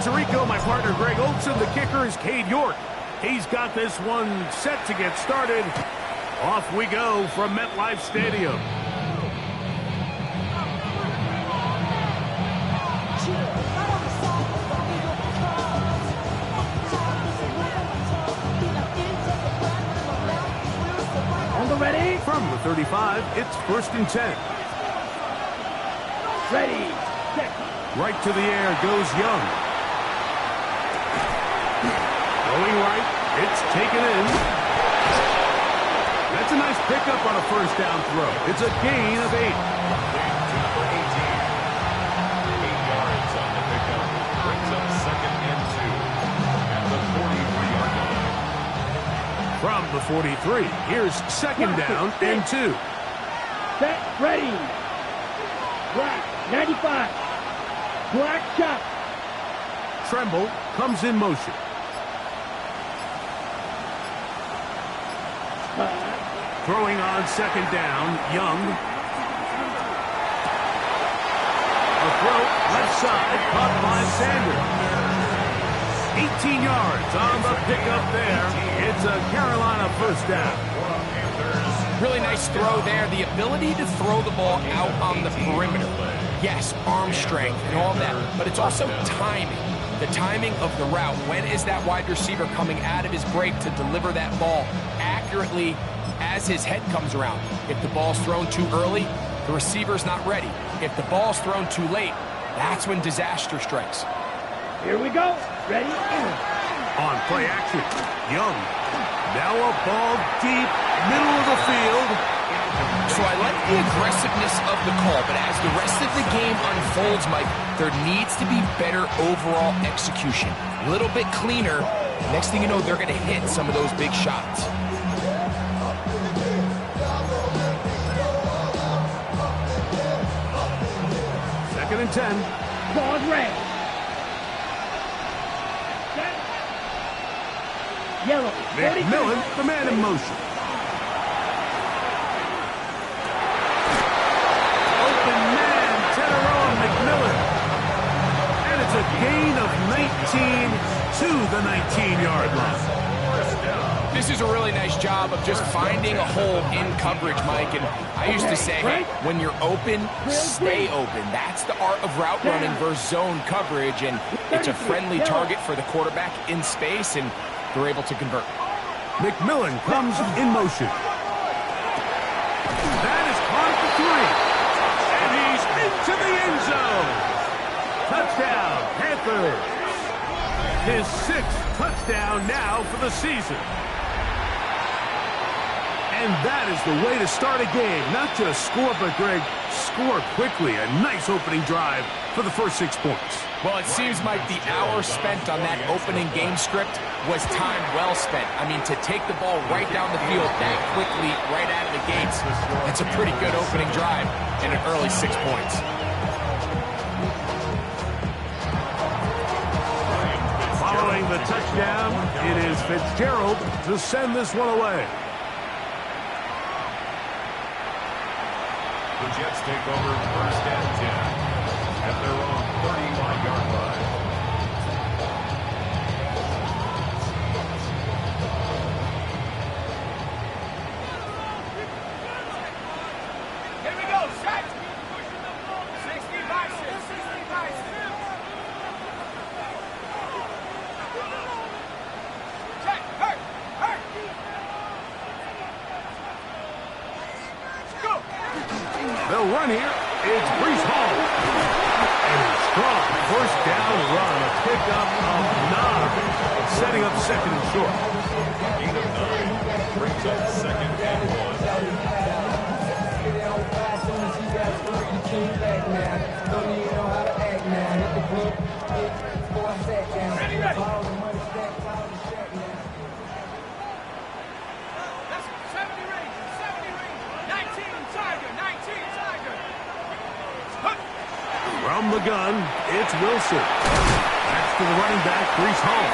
Puerto Rico, my partner Greg Olson. The kicker is Cade York. He's got this one set to get started. Off we go from MetLife Stadium. On the ready. From the 35, it's 1st and 10. Ready. Set. Right to the air goes Young. Going right, it's taken in. That's a nice pickup on a first down throw. It's a gain of 8. 8 yards on the pickup. Brings up 2nd and 2 at the 43-yard line. From the 43, here's 2nd down and 2. Set. Ready. Black. 95. Black shot. Tremble comes in motion. Throwing on 2nd down, Young. A throw, left side, caught by Sanders. 18 yards on the pickup there. It's a Carolina first down. Really nice throw there. The ability to throw the ball out on the perimeter. Yes, arm strength and all that, but it's also timing. The timing of the route. When is that wide receiver coming out of his break to deliver that ball accurately as his head comes around? If the ball's thrown too early, the receiver's not ready. If the ball's thrown too late, that's when disaster strikes. Here we go. Ready. On play action, Young. Now a ball deep, middle of the field. So I like the aggressiveness of the call, but as the rest of the game unfolds, Mike, there needs to be better overall execution. A little bit cleaner. Next thing you know, they're going to hit some of those big shots. 2nd and 10. Ball red. Set. Yellow. McMillan, the man in motion. Open man, Teteroa McMillan. And it's a gain of 19 to the 19-yard line. This is a really nice job of just finding a hole in coverage, Mike. And I used to say, hey, when you're open, stay open. That's the art of route running versus zone coverage. And it's a friendly target for the quarterback in space, and they're able to convert. McMillan comes in motion. That is caught at the 3. And he's into the end zone. Touchdown, Panthers. His 6th touchdown now for the season. And that is the way to start a game. Not just score, but, Greg, score quickly. A nice opening drive for the first 6 points. Well, it seems like the hour spent on that opening game script was time well spent. I mean, to take the ball right down the field that quickly, right out of the gates, that's a pretty good opening drive and an early 6 points. Following the touchdown, it is Fitzgerald to send this one away. The Jets take over 1st and 10 at their own 35-yard line. Here we go, set! 60 by 6, 60 by 6. Check, hurt, hurt! Go! They'll run here. It's Breece Hall. And a strong first down run. A pickup of 9. Setting up 2nd and short. Gain of 9 brings up 2nd and 1. Ready, ready! That's 70 range, 19 Tiger, 19 Tiger! From the gun, it's Wilson. That's to the running back, Breece Hall.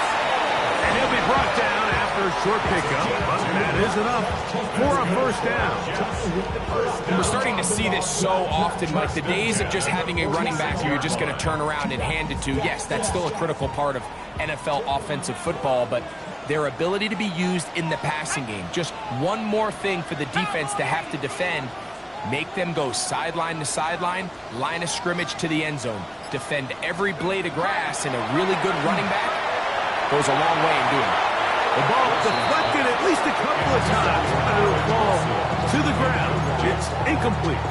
And he'll be brought down after Panthers short pickup, but that is enough for a first down. We're starting to see this so often, Mike. The days of just having a running back who you're just going to turn around and hand it to, yes, that's still a critical part of NFL offensive football, but their ability to be used in the passing game, just one more thing for the defense to have to defend, make them go sideline to sideline, line of scrimmage to the end zone, defend every blade of grass, and a really good running back goes a long way in doing it. The ball deflected at least a couple of times, but it'll fall to the ground. It's incomplete.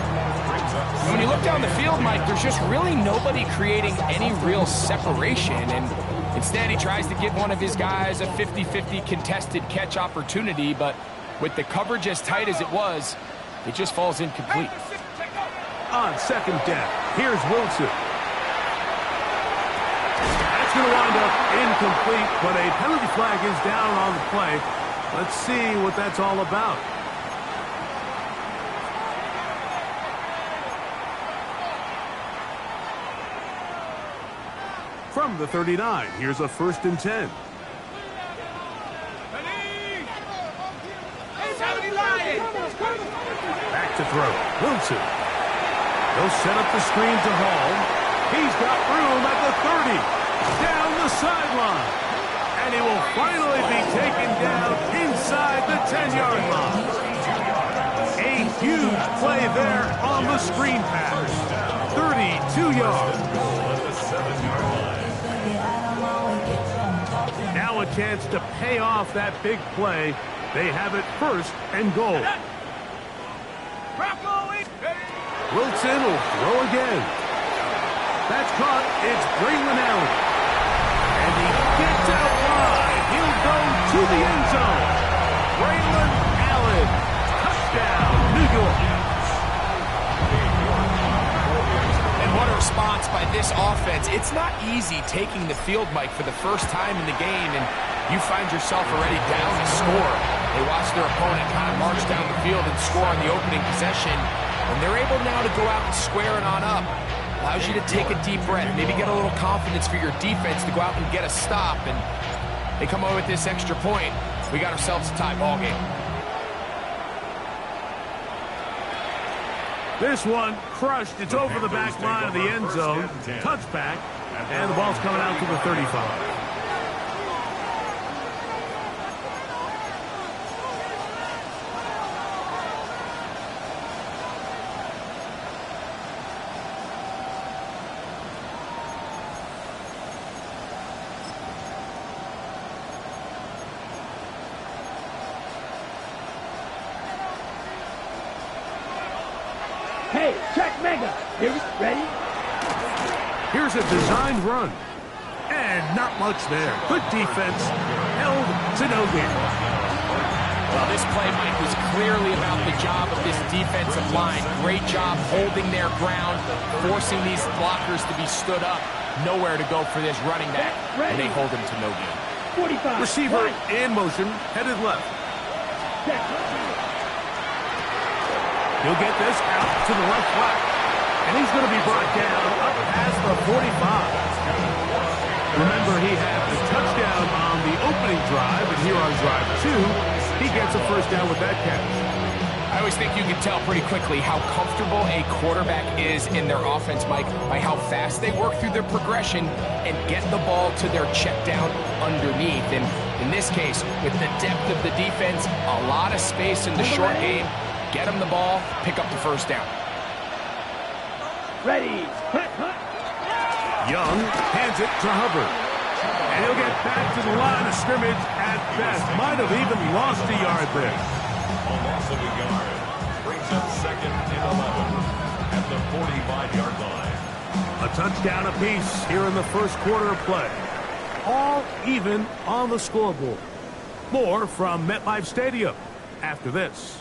And when you look down the field, Mike, there's just really nobody creating any real separation, and instead he tries to give one of his guys a 50-50 contested catch opportunity, but with the coverage as tight as it was, it just falls incomplete. On second down, here's Wilson. That's going to wind up incomplete, but a penalty flag is down on the play. Let's see what that's all about. From the 39, here's a 1st and 10. Back to throw. Wilson. He'll set up the screen to Hall. He's got room at the 30. Down the sideline. And he will finally be taken down inside the 10-yard line. A huge play there on the screen pass. 32 yards. Now a chance to pay off that big play. They have it 1st and goal. Wilson will throw again. That's caught. It's Braylon Allen. And he gets out wide. He'll go to the end zone. Braylon Allen. Touchdown, New York. And what a response by this offense. It's not easy taking the field, Mike, for the first time in the game, and you find yourself already down to score. They watch their opponent kind of march down the field and score on the opening possession, and they're able now to go out and square it on up. Allows you to take a deep breath, maybe get a little confidence for your defense to go out and get a stop, and they come away with this extra point. We got ourselves a tie ball game. This one crushed. It's over the back line of the end zone. Touchback, and the ball's coming out to the 35. Hey, check mega. Here we ready? Here's a designed run. And not much there. Good defense. Held to no gain. Well, this play, Mike, was clearly about the job of this defensive line. Great job holding their ground, forcing these blockers to be stood up. Nowhere to go for this running back, and they hold him to no gain. 45. Receiver in motion, headed left. Check. He'll get this out to the left flat. And he's going to be brought down up past the 45. Remember, he had the touchdown on the opening drive, and here on drive 2, he gets a first down with that catch. I always think you can tell pretty quickly how comfortable a quarterback is in their offense, Mike, by how fast they work through their progression and get the ball to their check down underneath. And in this case, with the depth of the defense, a lot of space in the short game, get them the ball, pick up the first down. Ready. Hut, hut. Young hands it to Hubbard. And he'll get back to the line of scrimmage at best. Might have even lost a yard there. A loss of a yard brings up 2nd and 11 at the 45-yard line. A touchdown apiece here in the first quarter of play. All even on the scoreboard. More from MetLife Stadium after this.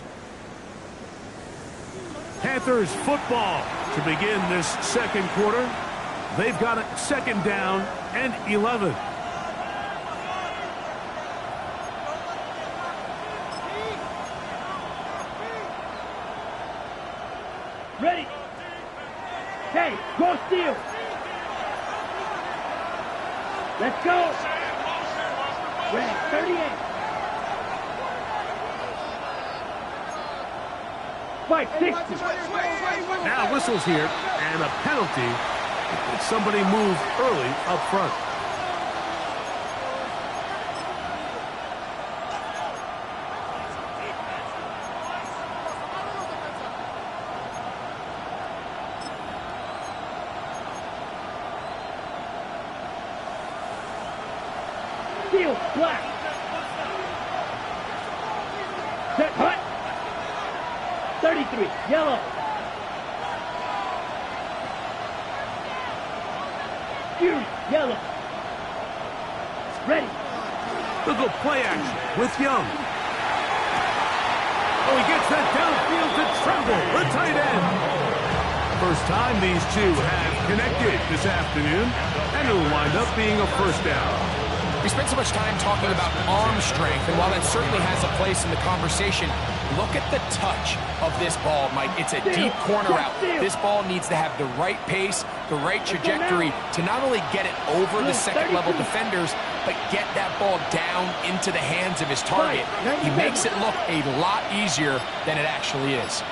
Panthers football to begin this second quarter. They've got it 2nd down and 11. Ready. Hey, go steal. Let's go. Red 38. Fight 60. Now whistles here, and a penalty. Somebody moved early up front. Steel, black. Set, hut. 33, yellow. Fury, yellow. Ready. Look at play action with Young. Oh, he gets that downfield to Tremble, the tight end. First time these two have connected this afternoon, and it'll wind up being a first down. We spent so much time talking about arm strength, and while that certainly has a place in the conversation, look at the touch of this ball, Mike. It's a deep corner route. This ball needs to have the right pace, the right trajectory to not only get it over the second-level defenders, but get that ball down into the hands of his target. He makes it look a lot easier than it actually is.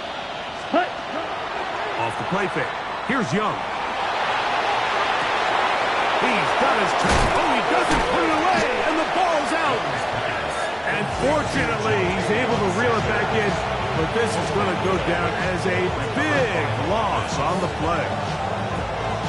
Off the play fake. Here's Young. He's got his turn. Oh, he doesn't put it away, and the ball's out. And fortunately, he's able to reel it back in, but this is going to go down as a big loss on the play.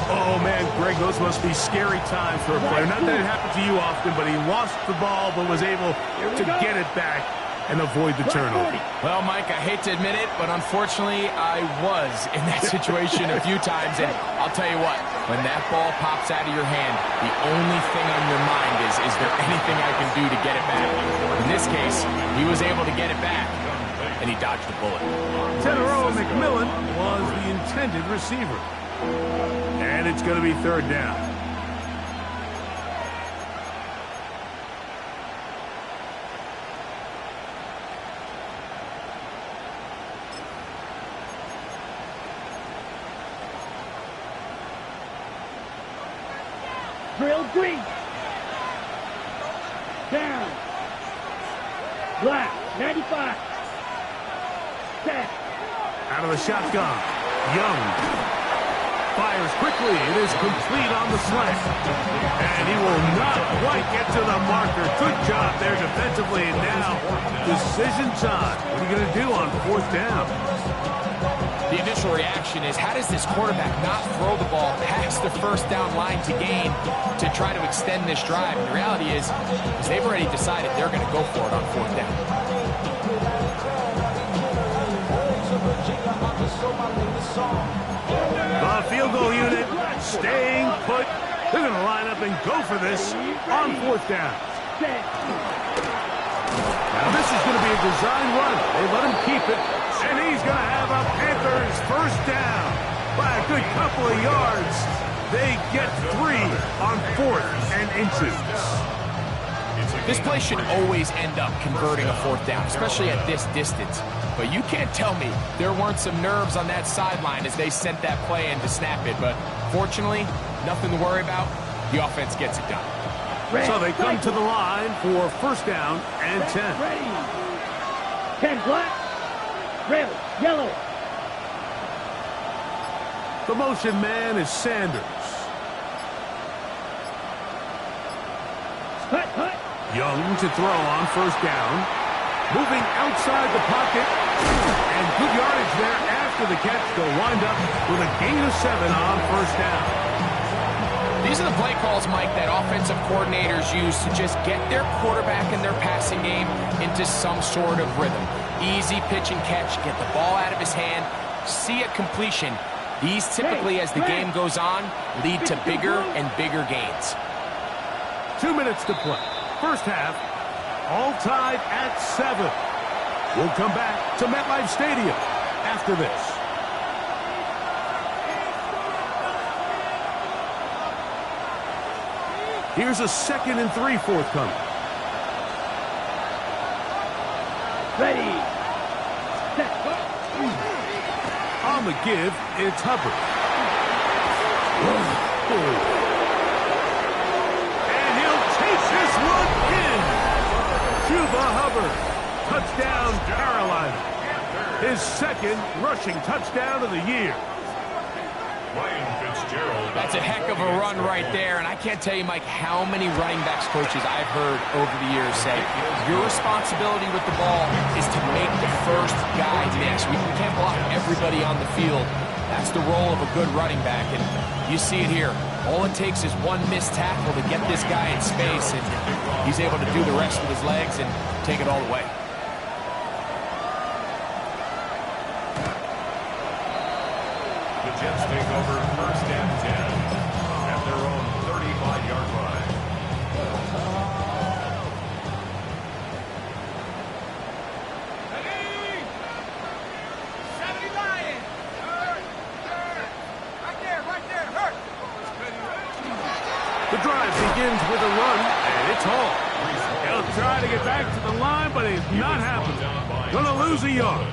Oh, man, Greg, those must be scary times for a player. Not that it happened to you often, but he lost the ball, but was able to get it back and avoid the turnover. Well, Mike, I hate to admit it, but unfortunately, I was in that situation a few times, and I'll tell you what, when that ball pops out of your hand, the only thing on your mind is there anything I can do to get it back? In this case, he was able to get it back, and he dodged a bullet. Tenero McMillan was the intended receiver. And it's going to be third down. Drill green. Down. Black, 95. Set. Out of the shotgun. Young. Fires quickly. It is complete on the slant. And he will not quite get to the marker. Good job there defensively. And now, decision time. What are you going to do on fourth down? The initial reaction is, how does this quarterback not throw the ball past the first down line to gain to try to extend this drive? And the reality is they've already decided they're going to go for it on fourth down. The field goal unit staying put. They're going to line up and go for this on fourth down. Now this is going to be a design run. They let him keep it, and he's going to have a Panthers first down by a good couple of yards. They get 3 on 4th and inches. This play should always end up converting a fourth down, especially at this distance. But you can't tell me there weren't some nerves on that sideline as they sent that play in to snap it. But fortunately, nothing to worry about. The offense gets it done. So they come to the line for first down and 10. Ready. 10 black. Red, yellow. The motion man is Sanders. Hut, hut. Young to throw on first down. Moving outside the pocket. And good yardage there after the catch. They'll wind up with a gain of 7 on first down. These are the play calls, Mike, that offensive coordinators use to just get their quarterback and their passing game into some sort of rhythm. Easy pitch and catch, get the ball out of his hand, see a completion. These typically, as the game goes on, lead to bigger and bigger gains. 2 minutes to play. First half, all tied at 7. We'll come back to MetLife Stadium after this. Here's a 2nd and 3 forthcoming. Ready. Set. On the give, it's Hubbard. And he'll take this one in. Chuba Hubbard. Touchdown, Carolina. His second rushing touchdown of the year. That's a heck of a run right there, and I can't tell you, Mike, how many running backs coaches I've heard over the years say, your responsibility with the ball is to make the first guy miss. We can't block everybody on the field. That's the role of a good running back, and you see it here. All it takes is one missed tackle to get this guy in space, and he's able to do the rest with his legs and take it all away. The Jets take over first and 10 at their own 35-yard line. Ready? 70 Lions. Right there, hurt. The drive begins with a run, and it's all. He'll try to get back to the line, but it's not happening. Gonna lose a yard.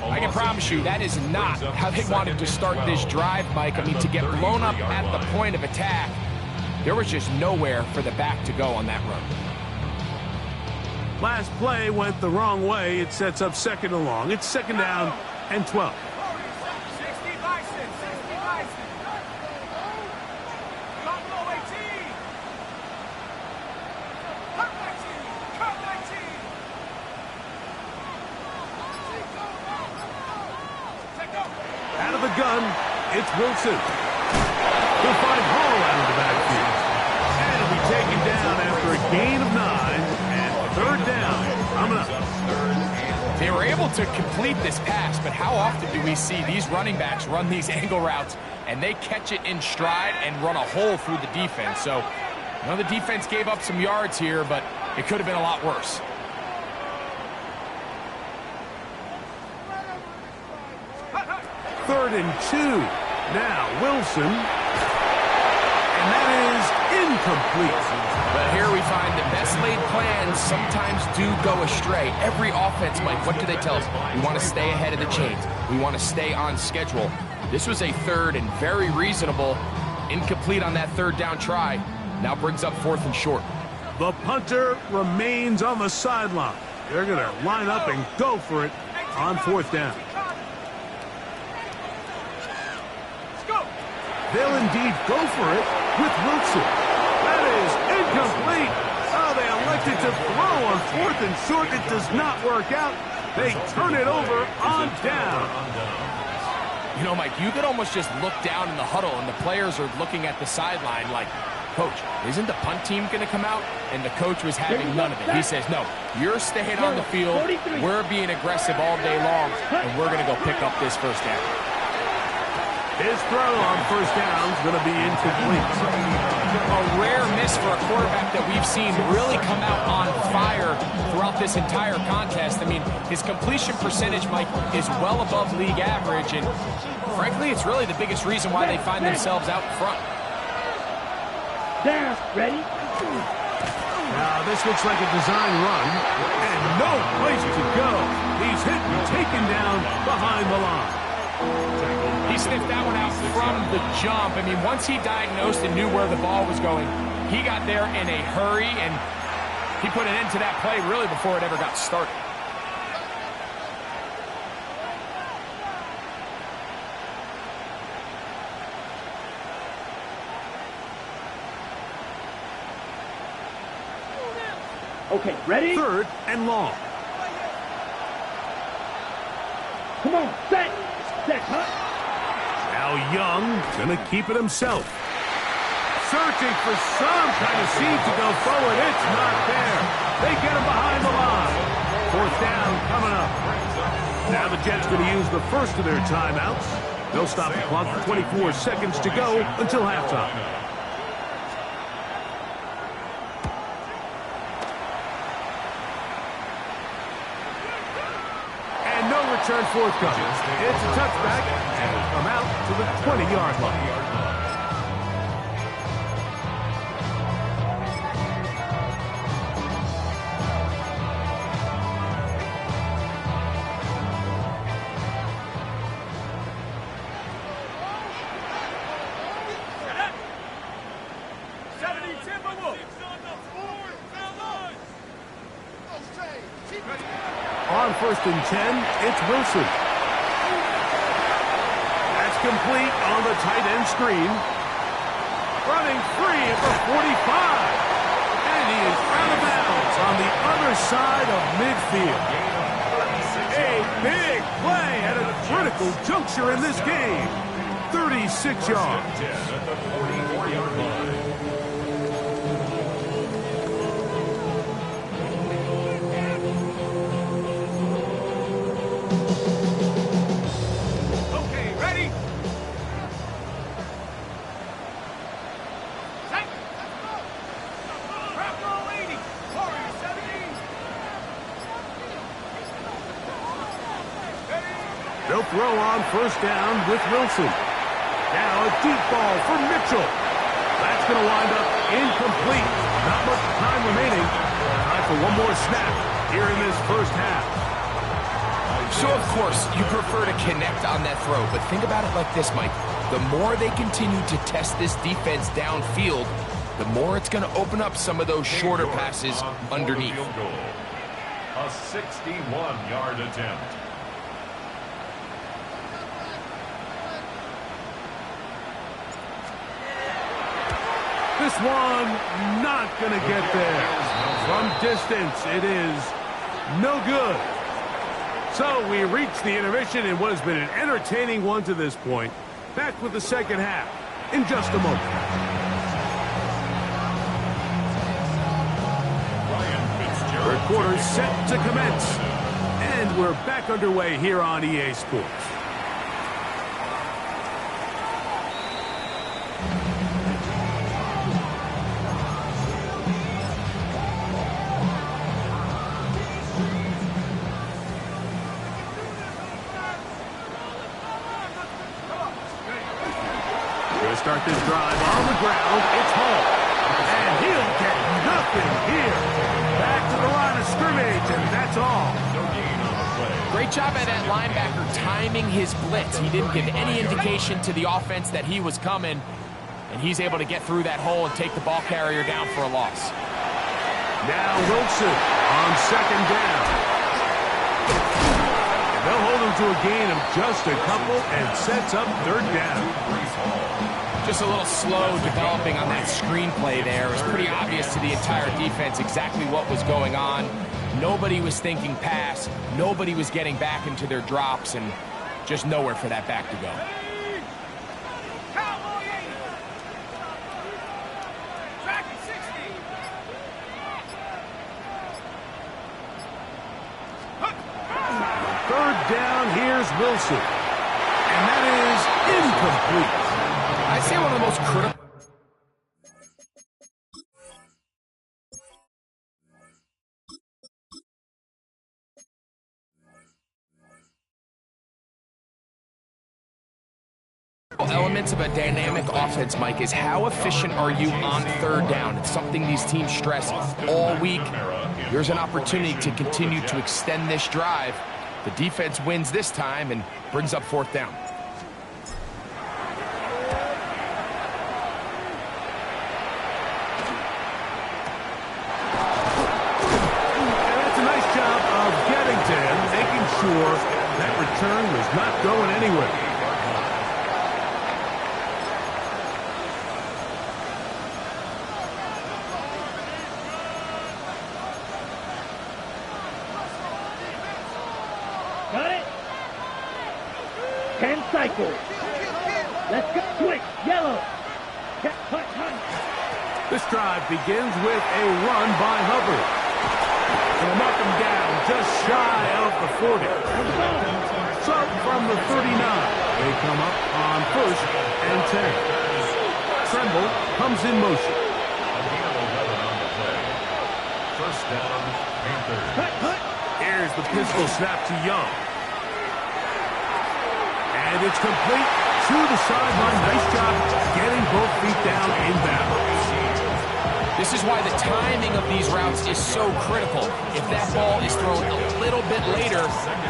I can promise you that is not how they wanted to start this drive, Mike. I mean, to get blown up at the point of attack, there was just nowhere for the back to go on that run. Last play went the wrong way. It sets up second and long. It's second down and 12. 60 Bison, 60 Bison. Buffalo 18. Cut 19, cut 19. Out of the gun, it's Wilson. He'll find Hall out of the backfield. And he'll be taken down after a gain of 9 and third down coming up. They were able to complete this pass, but how often do we see these running backs run these angle routes and they catch it in stride and run a hole through the defense? So, you know, the defense gave up some yards here, but it could have been a lot worse. Third and 2. Now Wilson. And that is incomplete. But here we find the best laid plans sometimes do go astray. Every offense, Mike, what do they tell us? We want to stay ahead of the chains. We want to stay on schedule. This was a third and very reasonable. Incomplete on that third down try. Now brings up fourth and short. The punter remains on the sideline. They're going to line up and go for it on fourth down. They'll indeed go for it with Wilson. That is incomplete. Oh, they elected to throw on fourth and short. It does not work out. They turn it over on down. You know, Mike, you could almost just look down in the huddle, and the players are looking at the sideline like, Coach, isn't the punt team going to come out? And the coach was having none of it. He says, no, you're staying on the field. We're being aggressive all day long, and we're going to go pick up this first down. His throw on first down is going to be incomplete. A rare miss for a quarterback that we've seen really come out on fire throughout this entire contest. I mean, his completion percentage, Mike, is well above league average, and frankly, it's really the biggest reason why they find themselves out front. Down, ready? Now, this looks like a design run, and no place to go. He's hit and taken down behind the line. He sniffed that one out from the jump. I mean, once he diagnosed and knew where the ball was going, he got there in a hurry, and he put an end to that play really before it ever got started. Okay, ready? Third and long. Come on, set. Set, huh? Now Young gonna keep it himself. Searching for some kind of seed to go forward. It's not there. They get him behind the line. Fourth down coming up. Now the Jets going to use the first of their timeouts. They'll stop the clock with 24 seconds to go until halftime. Return forthcoming. It's a touchback, and it'll come out to the 20-yard line. first and 10, it's Wilson. That's complete on the tight end screen. Running free for 45. And he is out of bounds on the other side of midfield. A big play at a critical juncture in this game. 36 yards. At the 44-yard line. Okay, ready? Set. Prep roll 80. Warrior 70. They'll throw on first down with Wilson. Now a deep ball for Mitchell. That's going to wind up incomplete. Not much time remaining. Time for one more snap here in this first half. So, of course, you prefer to connect on that throw, but think about it like this, Mike. The more they continue to test this defense downfield, the more it's going to open up some of those shorter passes underneath. Field goal. A 61-yard attempt. This one not going to get there. From distance, it is no good. So we reach the intermission in what has been an entertaining one to this point. Back with the second half in just a moment. Third quarter set to commence. And we're back underway here on EA Sports. Start this drive on the ground. It's home. And he'll get nothing here. Back to the line of scrimmage, and that's all. No gain on the play. Great job by that linebacker timing his blitz. He didn't give any indication to the offense that he was coming, and he's able to get through that hole and take the ball carrier down for a loss. Now Wilson on second down. And they'll hold him to a gain of just a couple and sets up third down. Just a little slow developing on that screenplay there. It was pretty obvious to the entire defense exactly what was going on. Nobody was thinking pass. Nobody was getting back into their drops, and just nowhere for that back to go. Cowboy 80. Track at 60. Third down, here's Wilson. And that is incomplete. I say one of the most critical elements of a dynamic offense, Mike, is how efficient are you on third down? It's something these teams stress all week. Here's an opportunity to continue to extend this drive. The defense wins this time and brings up fourth down. Sure, that return was not going anywhere. Got it? 10 cycles. Let's go. Quick. Yellow. Hut. This drive begins with a run by Hubbard. They'll knock him down just shy of the 40. So from the 39, they come up on first and 10. Tremble comes in motion. A gain of 11 on the play. First down, Panthers. Here's the pistol snap to Young. And it's complete to the sideline. Nice job getting both feet down in bounds. This is why the timing of these routes is so critical. If that ball is thrown a little bit later,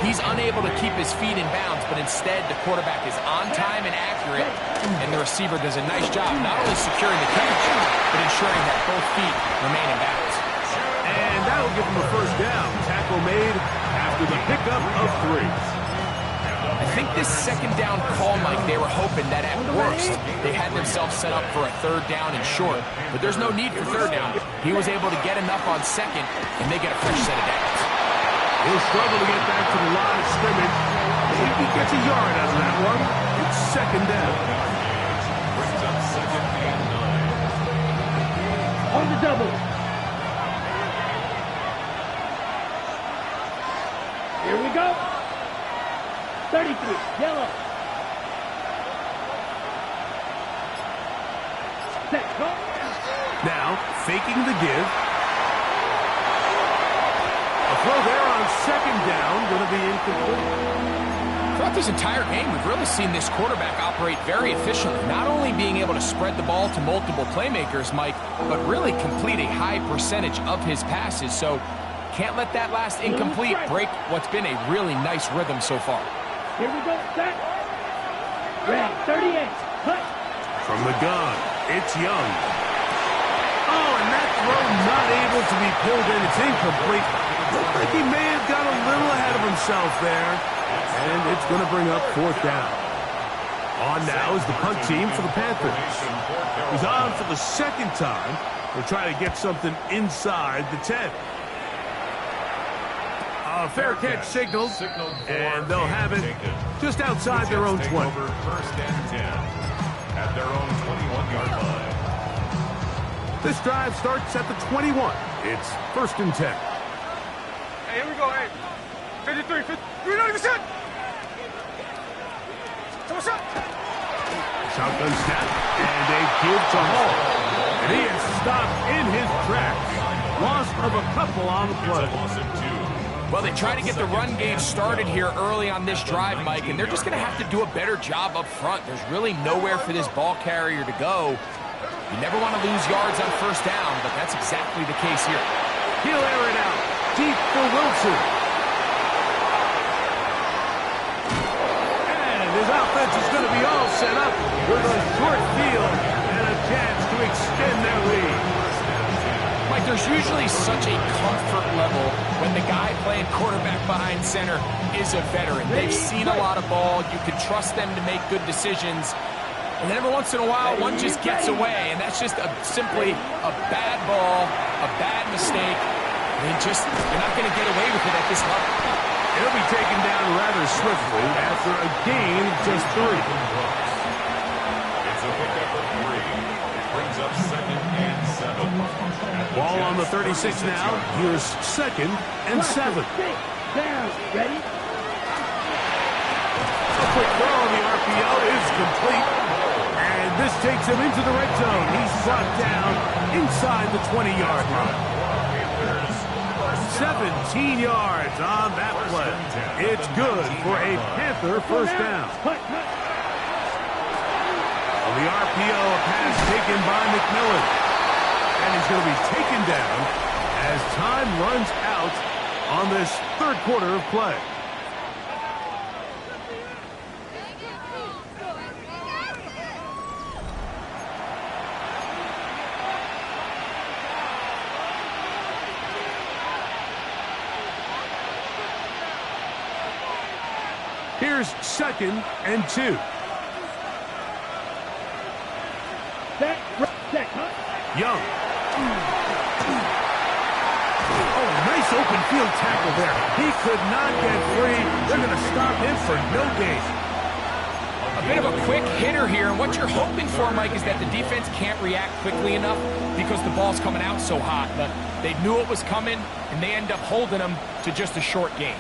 he's unable to keep his feet in bounds, but instead the quarterback is on time and accurate, and the receiver does a nice job not only securing the catch, but ensuring that both feet remain in bounds. And that'll give him a first down. Tackle made after with a pickup of 3. I think this second down call, Mike, they were hoping that at worst they had themselves set up for a 3rd down and short. But there's no need for 3rd down. He was able to get enough on 2nd, and they get a fresh set of downs. He'll struggle to get back to the line of scrimmage. If he gets a yard out of that one, it's 2nd down. Brings up 2nd and 9. On the double. Here we go. 33, yellow. Set, go. Now, faking the give. A throw there on 2nd down, going to be incomplete. Throughout this entire game, we've really seen this quarterback operate very efficiently, not only being able to spread the ball to multiple playmakers, Mike, but really complete a high percentage of his passes. So can't let that last incomplete break what's been a really nice rhythm so far. Here we go, set. Ready, 38, cut. From the gun, it's Young. Oh, and that throw not able to be pulled in. It's incomplete. Looked like he may have got a little ahead of himself there. And it's going to bring up 4th down. On now is the punt team for the Panthers. He's on for the 2nd time. They're trying to get something inside the 10. Fair catch signaled, and they'll have it just outside their own 20. 1st and 10 at their own 21-yard line. This drive starts at the 21. It's 1st and 10. Hey, here we go, hey. 53, 50. We don't even set. What's up? Shotgun snap, and a give to Hall. And he is stopped in his tracks. Loss of a couple on the play. Well, they try to get the run game started here early on this drive, Mike, and they're just going to have to do a better job up front. There's really nowhere for this ball carrier to go. You never want to lose yards on 1st down, but that's exactly the case here. He'll air it out. Deep for Wilson. And his offense is going to be all set up with a short field and a chance to extend their lead. Mike, there's usually such a comfort level when the guy playing quarterback behind center is a veteran. They've seen a lot of ball. You can trust them to make good decisions. And then every once in a while, one just gets away, and that's just simply a bad ball, a bad mistake. You're not going to get away with it at this level. It'll be taken down rather swiftly after a gain of just 3. It's a pickup of 3. Brings up 2nd and 7. Ball on the 36 now. Here's 2nd and 7. Down, ready? A quick throw on the RPO is complete. And this takes him into the red zone. He's brought down inside the 20-yard line. 17 yards on that play. It's good for a Panther 1st down. On the RPO, a pass taken by McMillan. And he's going to be taken down as time runs out on this 3rd quarter of play. Here's 2nd and 2. Set, Young. Oh, nice open field tackle there. He could not get free. They're going to stop him for no gain. A bit of a quick hitter here, and what you're hoping for, Mike, is that the defense can't react quickly enough because the ball's coming out so hot. But they knew it was coming, and they end up holding them to just a short gain.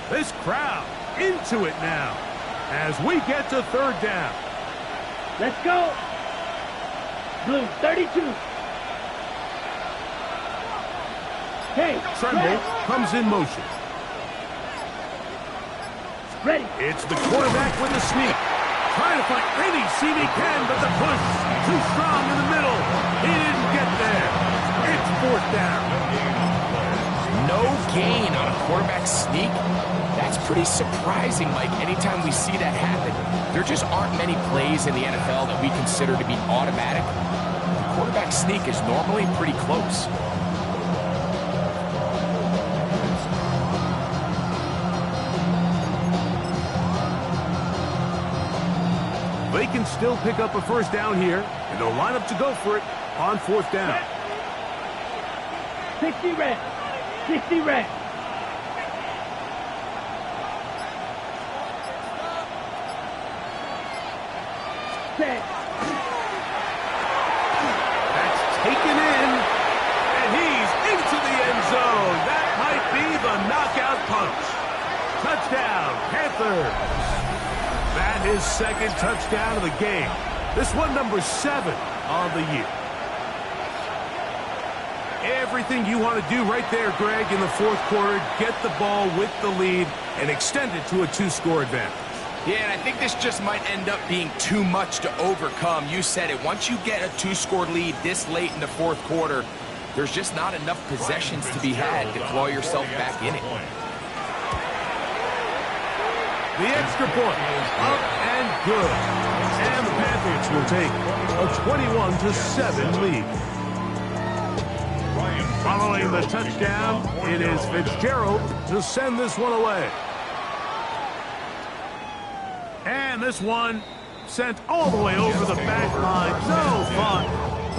This crowd into it now as we get to 3rd down. Let's go. Blue, 32. Hey, Tremble comes in motion. ready. It's the quarterback with the sneak. Trying to find any seam he can, but the push too strong in the middle. He didn't get there. It's 4th down. No gain on a quarterback sneak. That's pretty surprising, Mike, anytime we see that happen. There just aren't many plays in the NFL that we consider to be automatic. The quarterback sneak is normally pretty close. can still pick up a first down here, and they'll line up to go for it on 4th down. 60 red. 60 red. Set. That's taken in, and he's into the end zone. That might be the knockout punch. Touchdown, Panthers. That is 2nd touchdown of the game. This one number 7 on the year. Everything you want to do right there, Greg, in the 4th quarter, get the ball with the lead and extend it to a 2-score advantage. Yeah, and I think this just might end up being too much to overcome. You said it. Once you get a 2-score lead this late in the 4th quarter, there's just not enough possessions to be had to claw yourself back in it. The extra point, up and good. And the Panthers will take a 21-7 lead. Following the touchdown, it is Fitzgerald to send this one away. And this one sent all the way over the back line. No fun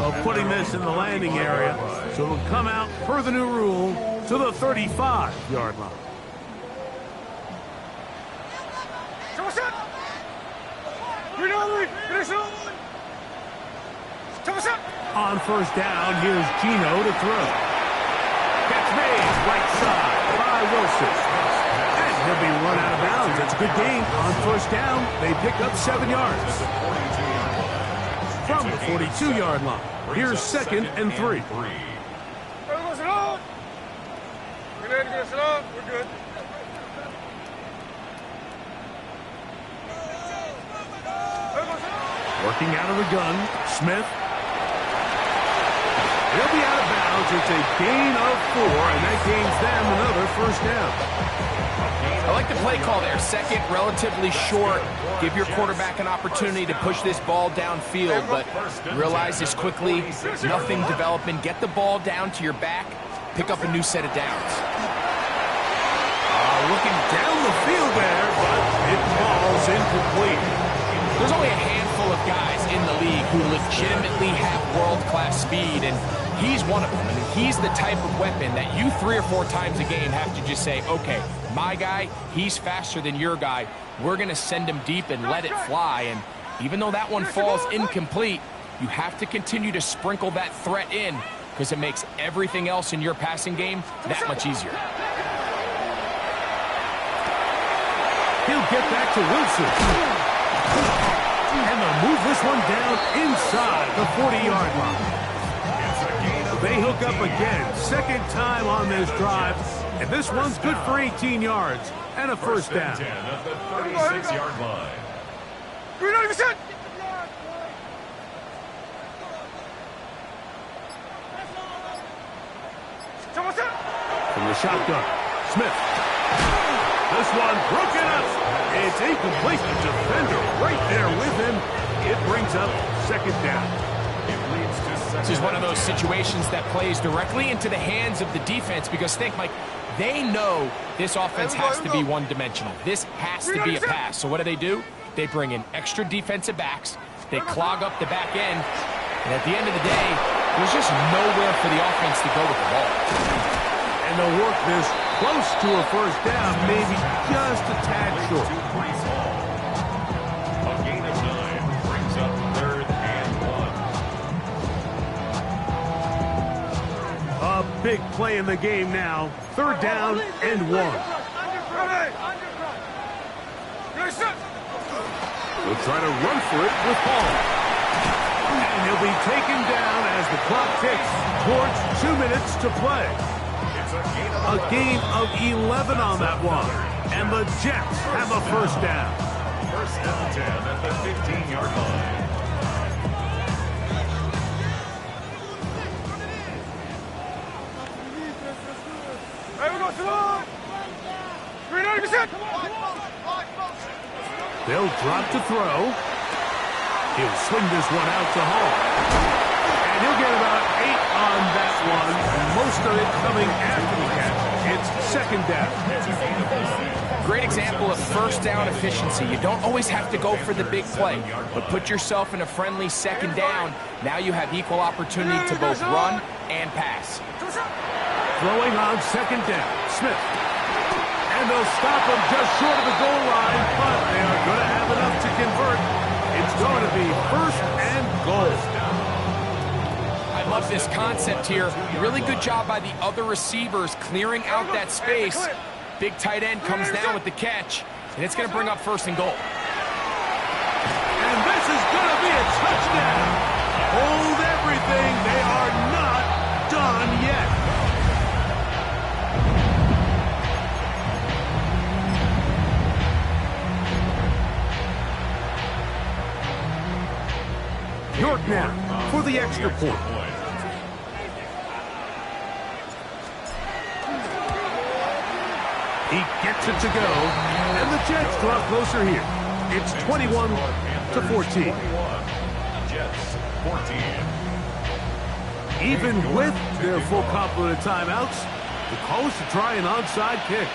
of putting this in the landing area. So it'll come out per the new rule to the 35-yard line. On 1st down, here's Gino to throw. Catch made, right side by Wilson. And he'll be run out of bounds. It's a good gain on 1st down. They pick up 7 yards. From the 42-yard line, here's 2nd and 3. We're good. Working out of the gun, Smith. They'll be out of bounds. It's a gain of 4, and that gains them another 1st down. I like the play call there. 2nd, relatively short. Give your quarterback an opportunity to push this ball downfield, but realize this quickly. Nothing developing. Get the ball down to your back. Pick up a new set of downs. Looking down the field there, but it falls incomplete. There's only a handful of guys in the league who legitimately have world-class speed, and he's one of them. I mean, he's the type of weapon that you 3 or 4 times a game have to just say, okay, my guy, he's faster than your guy. We're going to send him deep and let it fly. And even though that one falls incomplete, you have to continue to sprinkle that threat in because it makes everything else in your passing game that much easier. He'll get back to Wilson. And they'll move this one down inside the 40-yard line. They hook up again. 2nd time on this drive. And this one's good for 18 yards and a 1st down. 10 at the 36-yard line. From the shotgun, Smith. This one broken up. It's incomplete. The defender right there with him. It brings up 2nd down. This is one of those situations that plays directly into the hands of the defense because think, Mike, they know this offense has to be one-dimensional. This has to be a pass. So what do? They bring in extra defensive backs. They clog up the back end. And at the end of the day, there's just nowhere for the offense to go with the ball. And they'll work this close to a 1st down, maybe just a tad short. A gain of 9 brings up 3rd and 1. A big play in the game now. 3rd down and 1. They'll try to run for it with Hall. And he'll be taken down as the clock ticks towards 2 minutes to play. A gain of 11 on that one. And the Jets have a 1st down. 1st and 10 at the 15-yard line. They'll drop to throw. He'll swing this one out to Hall. And he'll get about 8 on that one. Most of it coming after the catch. It's 2nd down. Great example of first down efficiency. You don't always have to go for the big play, but put yourself in a friendly second down. Now you have equal opportunity to both run and pass. Throwing on second down, Smith. And they'll stop him just short of the goal line, but they are going to have enough to convert. It's going to be first and goal. I love this concept here. Really good job by the other receivers clearing out that space. Big tight end comes down with the catch, and it's going to bring up first and goal. And this is going to be a touchdown. Hold everything. They are not done yet. York now for the extra point. He gets it to go, and the Jets draw closer here. It's 21-14. Jets 14. Even with their full complement of timeouts, the call is to try an onside kick.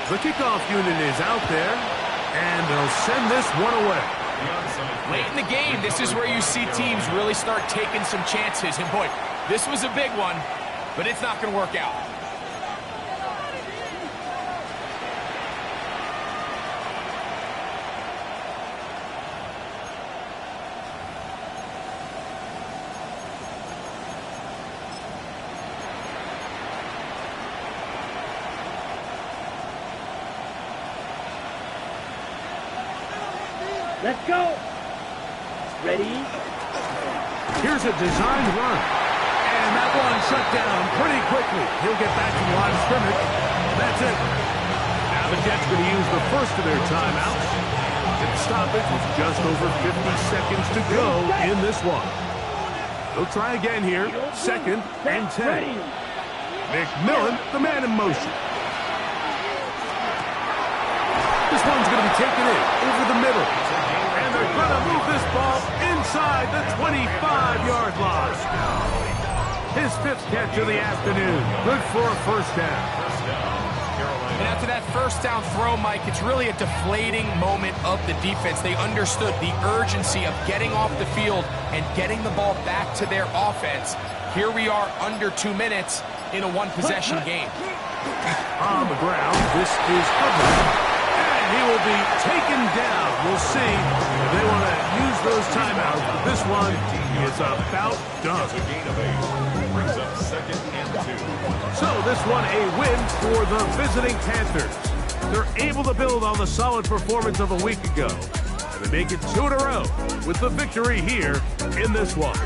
The kickoff unit is out there, and they'll send this one away. Late in the game, this is where you see teams really start taking some chances. And boy, this was a big one, but it's not going to work out. Let's go. Ready? Here's a designed run. And that one shut down pretty quickly. He'll get back to the line of scrimmage. That's it. Now the Jets going to use the first of their timeouts. And stoppage with just over 50 seconds to go in this one. They'll try again here. Second and 10. McMillan, the man in motion. This one's going to be taken in over the middle. And they're going to move this ball inside the 25-yard line. His fifth catch of the afternoon. Good for a first down. And after that first down throw, Mike, it's really a deflating moment of the defense. They understood the urgency of getting off the field and getting the ball back to their offense. Here we are under 2 minutes in a one-possession game. On the ground, this is Hubbard. He will be taken down. We'll see if they want to use those timeouts. But this one is about done. Brings up second and 2. So this one a win for the visiting Panthers. They're able to build on the solid performance of a week ago. And they make it 2 in a row with the victory here in this one.